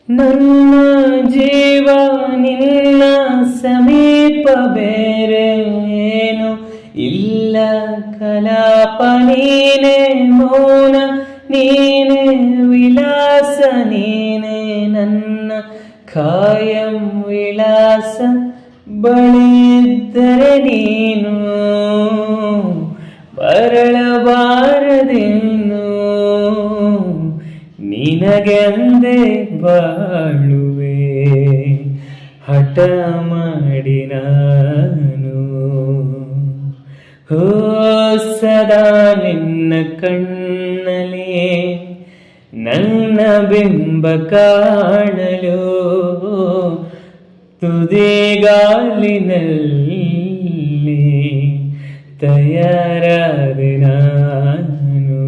ನನ್ನ ಜೀವ ನಿನ್ನ ಸಮೀಪ ಬೇರೆ ಏನು ಇಲ್ಲ. ಕಲಾಪ ನೀನೆ, ಮೌನ ನೀನೆ, ವಿಲಾಸ ನೀನೆ, ನನ್ನ ಕಾಯಂ ವಿಳಾಸ. ಬಳಿಯಿದ್ದರೆ ನೀನು ಬರಳಬಾರದೇನು, ನಿನಗೆಂದೇ ಬಾಳುವೆ ಹಠ ಮಾಡಿ ನಾನು. ಹೋ ಸದಾ ನಿನ್ನ ಕಣ್ಣಲ್ಲಿ ನನ್ನ ಬಿಂಬ ಕಾಣಲು, ತುದಿಗಾಲಿನಲ್ಲಿ ತಯಾರಾದೆ ನಾನು.